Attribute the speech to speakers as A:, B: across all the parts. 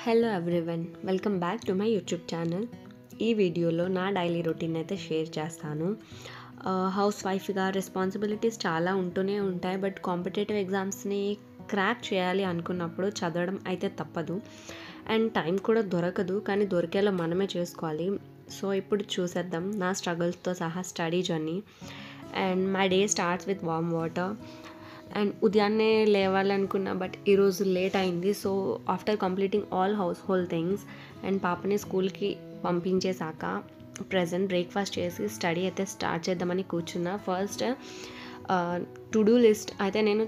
A: Hello everyone, welcome back to my YouTube channel. ఈ వీడియోలో నా డైలీ రొటీన్ అయితే షేర్ చేస్తాను. హౌస్ వైఫ్గా రెస్పాన్సిబిలిటీస్ చాలా ఉంటూనే ఉంటాయి. బట్ కాంపిటేటివ్ ఎగ్జామ్స్ని క్రాక్ చేయాలి అనుకున్నప్పుడు చదవడం అయితే తప్పదు. అండ్ టైం కూడా దొరకదు, కానీ దొరికేలా మనమే చేసుకోవాలి. సో ఇప్పుడు చూసేద్దాం నా స్ట్రగుల్స్తో సహా study journey. And my day starts with warm water. And ఉదయాన్నే లేవాలనుకున్నా, బట్ ఈరోజు లేట్ అయింది. So after completing all household things and పాపని స్కూల్కి పంపించేశాక ప్రజెంట్ బ్రేక్ఫాస్ట్ చేసి స్టడీ అయితే స్టార్ట్ చేద్దామని కూర్చున్నా. ఫస్ట్ టు డూ లిస్ట్ అయితే నేను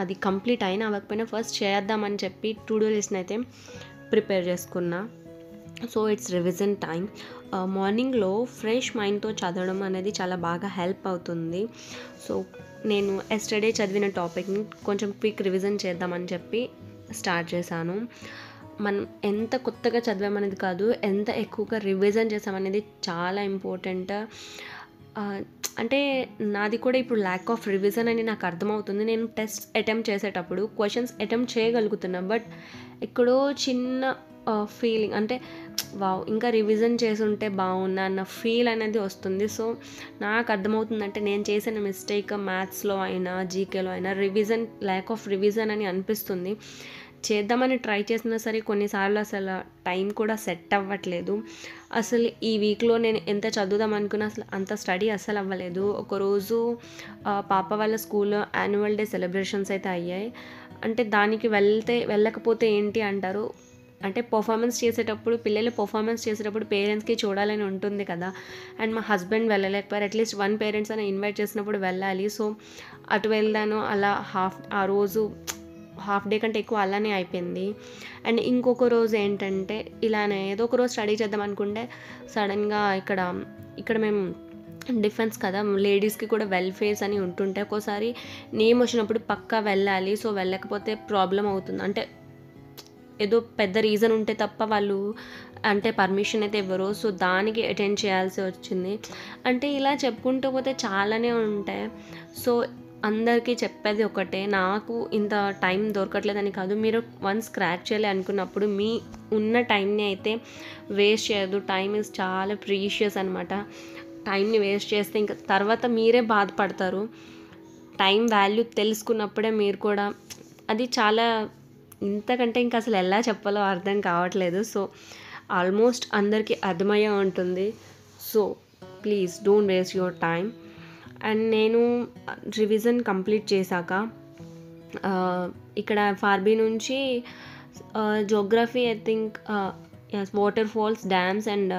A: అది కంప్లీట్ అయినా అవ్వకపోయినా ఫస్ట్ చేద్దామని చెప్పి టు డూ లిస్ట్ని అయితే ప్రిపేర్ చేసుకున్నా. So it's revision time. మార్నింగ్లో ఫ్రెష్ మైండ్తో చదవడం అనేది చాలా బాగా హెల్ప్ అవుతుంది. సో నేను ఎస్టర్డే చదివిన టాపిక్ని కొంచెం క్విక్ రివిజన్ చేద్దామని చెప్పి స్టార్ట్ చేశాను. మనం ఎంత కొత్తగా చదివామనేది కాదు, ఎంత ఎక్కువగా రివిజన్ చేసామనేది చాలా ఇంపార్టెంట్. అంటే నాది కూడా ఇప్పుడు ల్యాక్ ఆఫ్ రివిజన్ అని నాకు అర్థమవుతుంది. నేను టెస్ట్ అటెంప్ట్ చేసేటప్పుడు క్వశ్చన్స్ అటెంప్ట్ చేయగలుగుతున్నా, బట్ ఎక్కడో చిన్న ఫీలింగ్ అంటే వావ్ ఇంకా రివిజన్ చేసి ఉంటే బాగున్నా అన్న ఫీల్ అనేది వస్తుంది. సో నాకు అర్థమవుతుందంటే నేను చేసిన మిస్టేక్ మ్యాథ్స్లో అయినా జీకేలో అయినా ల్యాక్ ఆఫ్ రివిజన్ అని అనిపిస్తుంది. చేద్దామని ట్రై చేసినా సరే కొన్నిసార్లు అసలు టైం కూడా సెట్ అవ్వట్లేదు. అసలు ఈ వీక్లో నేను ఎంత చదువుదాం అనుకున్నా అసలు అంత స్టడీ అస్సలు అవ్వలేదు. ఒకరోజు పాప వాళ్ళ స్కూల్లో యాన్యువల్ డే సెలబ్రేషన్స్ అయితే అయ్యాయి. అంటే దానికి వెళ్ళకపోతే ఏంటి అంటారు, అంటే పర్ఫార్మెన్స్ చేసేటప్పుడు పిల్లలు పర్ఫార్మెన్స్ చేసేటప్పుడు పేరెంట్స్కి చూడాలని ఉంటుంది కదా. అండ్ మా హస్బెండ్ వెళ్ళలేకపోయారు. అట్లీస్ట్ వన్ పేరెంట్స్ అని ఇన్వైట్ చేసినప్పుడు వెళ్ళాలి. సో అటు వెళ్దాను. అలా ఆ రోజు హాఫ్ డే కంటే ఎక్కువ అలానే అయిపోయింది. అండ్ ఇంకొక రోజు ఏంటంటే ఇలానే ఏదో ఒక రోజు స్టడీ చేద్దాం అనుకుంటే సడన్గా ఇక్కడ మేము డిఫెన్స్ కదా, లేడీస్కి కూడా వెల్ఫేర్స్ అని ఉంటుంటే ఒక్కోసారి నేమ్ వచ్చినప్పుడు పక్కా వెళ్ళాలి. సో వెళ్ళకపోతే ప్రాబ్లం అవుతుంది. అంటే ఏదో పెద్ద రీజన్ ఉంటే తప్ప వాళ్ళు అంటే పర్మిషన్ అయితే ఇవ్వరు. సో దానికి అటెండ్ చేయాల్సి వచ్చింది. అంటే ఇలా చెప్పుకుంటూ పోతే చాలానే ఉంటాయి. సో అందరికీ చెప్పేది ఒకటే, నాకు ఇంత టైం దొరకట్లేదని కాదు, మీరు వన్స్ క్రాక్ చేయాలి అనుకున్నప్పుడు మీ ఉన్న టైంని అయితే వేస్ట్ చేయదు. టైం ఇస్ చాలా ప్రీషియస్ అనమాట. టైంని వేస్ట్ చేస్తే ఇంకా తర్వాత మీరే బాధపడతారు. టైం వాల్యూ తెలుసుకున్నప్పుడే మీరు కూడా అది చాలా ఇంతకంటే ఇంకా అసలు ఎలా చెప్పాలో అర్థం కావట్లేదు. సో ఆల్మోస్ట్ అందరికీ అర్థమయ్యే ఉంటుంది. So please don't waste your time. And నేను రివిజన్ కంప్లీట్ చేశాక ఇక్కడ ఫార్బీ నుంచి geography I think water falls, dams and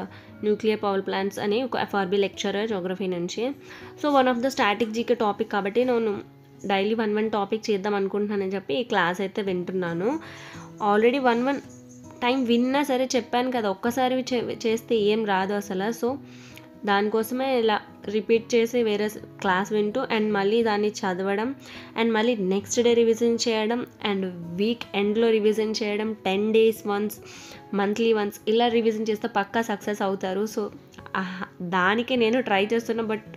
A: nuclear power plants అని ఒక ఎఫ్ఆర్బీ లెక్చరర్ జోగ్రఫీ నుంచి. So one of the static GK topic కాబట్టి నేను డైలీ 1 టాపిక్ చేద్దాం అనుకుంటున్నానని చెప్పి ఈ క్లాస్ అయితే వింటున్నాను. ఆల్రెడీ 1 టైం విన్నా సరే చెప్పాను కదా, ఒక్కసారి చేస్తే ఏం రాదు అసలు. సో దానికోసమే ఇలా రిపీట్ చేసి వేరే క్లాస్ వింటూ అండ్ మళ్ళీ దాన్ని చదవడం అండ్ మళ్ళీ నెక్స్ట్ డే రివిజన్ చేయడం అండ్ వీక్ ఎండ్లో రివిజన్ చేయడం, 10 days వన్స్, మంత్లీ వన్స్ ఇలా రివిజన్ చేస్తే పక్కా సక్సెస్ అవుతారు. సో దానికే నేను ట్రై చేస్తున్నా, బట్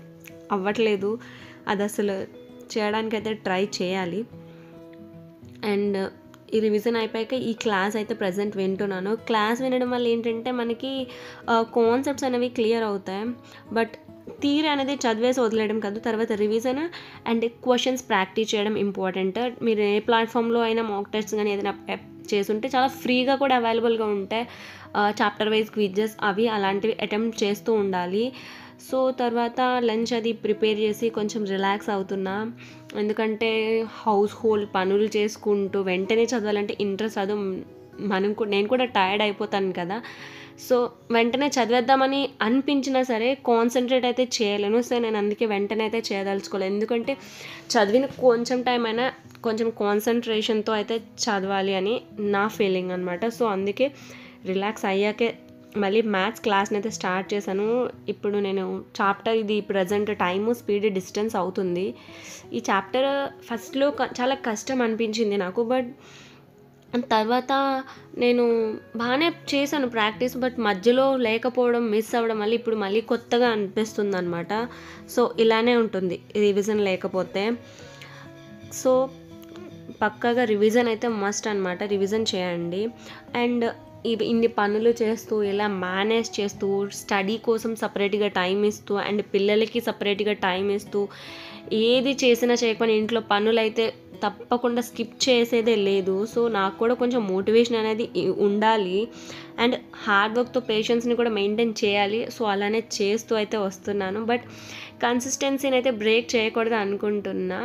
A: అవ్వట్లేదు. అది అసలు చేయడానికైతే ట్రై చేయాలి. అండ్ ఈ రివిజన్ అయిపోయాక ఈ క్లాస్ అయితే ప్రజెంట్ వింటున్నాను. క్లాస్ వినడం వల్ల ఏంటంటే మనకి కాన్సెప్ట్స్ అనేవి క్లియర్ అవుతాయి. బట్ థియరీ అనేది చదివేసి వదిలేయడం కాదు, తర్వాత రివిజన్ అండ్ క్వశ్చన్స్ ప్రాక్టీస్ చేయడం ఇంపార్టెంట్. మీరు ఏ ప్లాట్ఫామ్లో అయినా మాక్ టెస్ట్స్ కానీ ఏదైనా చేసుంటే చాలా ఫ్రీగా కూడా అవైలబుల్గా ఉంటాయి. చాప్టర్ వైజ్ క్విజెస్ అవి అలాంటివి అటెంప్ట్ చేస్తూ ఉండాలి. సో తర్వాత లంచ్ అది ప్రిపేర్ చేసి కొంచెం రిలాక్స్ అవుతున్నా. ఎందుకంటే హౌస్ హోల్డ్ పనులు చేసుకుంటూ వెంటనే చదవాలంటే ఇంట్రెస్ట్ రాదు. నేను కూడా టైర్డ్ అయిపోతాను కదా. సో వెంటనే చదివేద్దామని అనిపించినా సరే కాన్సన్ట్రేట్ అయితే చేయలేను. సో నేను అందుకే వెంటనే అయితే చేయదలుచుకోలేదు. ఎందుకంటే చదివిన కొంచెం టైం అయినా కొంచెం కాన్సన్ట్రేషన్తో అయితే చదవాలి అని నా ఫీలింగ్ అనమాట. సో అందుకే రిలాక్స్ అయ్యాకే మళ్ళీ మ్యాథ్స్ క్లాస్ని అయితే స్టార్ట్ చేశాను. ఇప్పుడు నేను చాప్టర్ ఇది ప్రజెంట్ టైము స్పీడ్ డిస్టెన్స్ అవుతుంది. ఈ చాప్టర్ ఫస్ట్లో చాలా కష్టం అనిపించింది నాకు, బట్ తర్వాత నేను బాగానే చేశాను ప్రాక్టీస్. బట్ మధ్యలో లేకపోవడం, మిస్ అవ్వడం వల్ల ఇప్పుడు మళ్ళీ కొత్తగా అనిపిస్తుంది అనమాట. సో ఇలానే ఉంటుంది రివిజన్ లేకపోతే. సో పక్కాగా రివిజన్ అయితే మస్ట్ అనమాట. రివిజన్ చేయండి. అండ్ ఇన్ని పనులు చేస్తూ ఇలా మేనేజ్ చేస్తూ స్టడీ కోసం సపరేట్గా టైం ఇస్తూ అండ్ పిల్లలకి సపరేట్గా టైం ఇస్తూ ఏది చేసినా చేయకపోయినా ఇంట్లో పనులైతే తప్పకుండా స్కిప్ చేసేదే లేదు. సో నాకు కూడా కొంచెం మోటివేషన్ అనేది ఉండాలి అండ్ హార్డ్ వర్క్తో పేషెన్స్ని కూడా మెయింటైన్ చేయాలి. సో అలానే చేస్తూ అయితే వస్తున్నాను. బట్ కన్సిస్టెన్సీని అయితే బ్రేక్ చేయకూడదు అనుకుంటున్నా.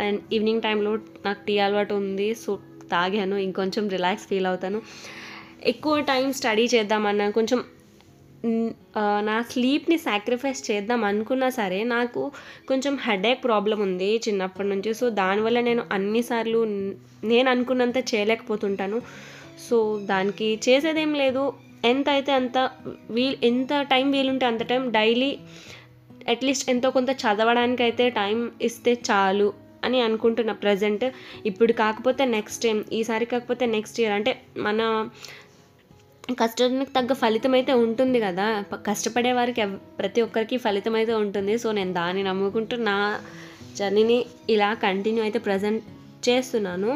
A: అండ్ ఈవినింగ్ టైంలో నాకు టీ అలవాటు ఉంది. సో తాగాను, ఇంకొంచెం రిలాక్స్ ఫీల్ అవుతాను. ఎక్కువ టైం స్టడీ చేద్దామన్నా కొంచెం నా స్లీప్ని సాక్రిఫైస్ చేద్దాం అనుకున్నా సరే నాకు కొంచెం హెడేక్ ప్రాబ్లం ఉంది చిన్నప్పటి నుంచి. సో దానివల్ల నేను అన్నిసార్లు నేను అనుకున్నంత చేయలేకపోతుంటాను. సో దానికి చేసేదేం లేదు, ఎంత అయితే అంత ఎంత టైం వీలుంటే అంత టైం డైలీ అట్లీస్ట్ ఎంతో కొంత చదవడానికి అయితే టైం ఇస్తే చాలు అని అనుకుంటున్నా ప్రజెంట్. ఇప్పుడు కాకపోతే నెక్స్ట్ టైం, ఈసారి కాకపోతే నెక్స్ట్ ఇయర్. అంటే మన కష్టానికి తగ్గ ఫలితం అయితే ఉంటుంది కదా, కష్టపడే వారికి ప్రతి ఒక్కరికి ఫలితం అయితే ఉంటుంది. సో నేను దాన్ని నమ్ముకుంటూ నా జర్నీని ఇలా కంటిన్యూ అయితే ప్రజెంట్ చేస్తున్నాను.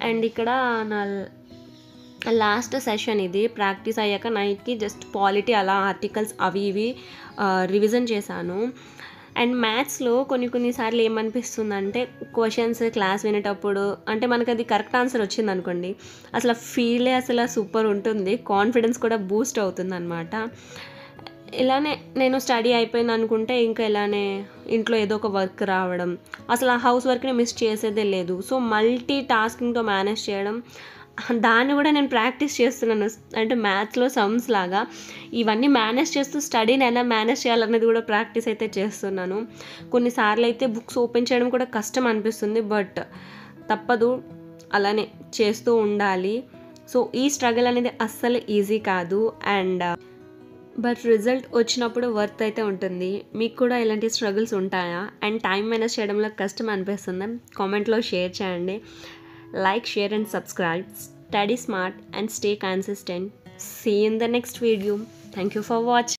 A: అండ్ ఇక్కడ నా లాస్ట్ సెషన్ ఇది. ప్రాక్టీస్ అయ్యాక నైట్కి జస్ట్ పాలిటీ అలా ఆర్టికల్స్ అవి ఇవి రివిజన్ చేశాను. అండ్ మ్యాథ్స్లో కొన్నిసార్లు ఏమనిపిస్తుందంటే క్వశ్చన్స్ క్లాస్ వినేటప్పుడు అంటే మనకు అది కరెక్ట్ ఆన్సర్ వచ్చింది అనుకోండి, అసలు ఫీలే అసలు సూపర్ ఉంటుంది, కాన్ఫిడెన్స్ కూడా బూస్ట్ అవుతుంది అనమాట. ఇలానే నేను స్టడీ అయిపోయింది అనుకుంటే ఇంకా ఇలానే ఇంట్లో ఏదో ఒక వర్క్ రావడం, అసలు ఆ హౌస్ వర్క్ని మిస్ చేసేదే లేదు. సో మల్టీ టాస్కింగ్తో మేనేజ్ చేయడం, దాన్ని కూడా నేను ప్రాక్టీస్ చేస్తున్నాను. అంటే మ్యాథ్స్లో సమ్స్ లాగా ఇవన్నీ మేనేజ్ చేస్తూ స్టడీని ఎలా మేనేజ్ చేయాలనేది కూడా ప్రాక్టీస్ అయితే చేస్తున్నాను. కొన్నిసార్లు అయితే బుక్స్ ఓపెన్ చేయడం కూడా కష్టం అనిపిస్తుంది, బట్ తప్పదు, అలానే చేస్తూ ఉండాలి. సో ఈ స్ట్రగుల్ అనేది అస్సలు ఈజీ కాదు. అండ్ బట్ రిజల్ట్ వచ్చినప్పుడు వర్త్ అయితే ఉంటుంది. మీకు కూడా ఇలాంటి స్ట్రగుల్స్ ఉంటాయా అండ్ టైం మేనేజ్ చేయడంలో కష్టం అనిపిస్తుందా? కామెంట్లో షేర్ చేయండి. Like, share and subscribe. Study smart and stay consistent. See you in the next video. Thank you for watching.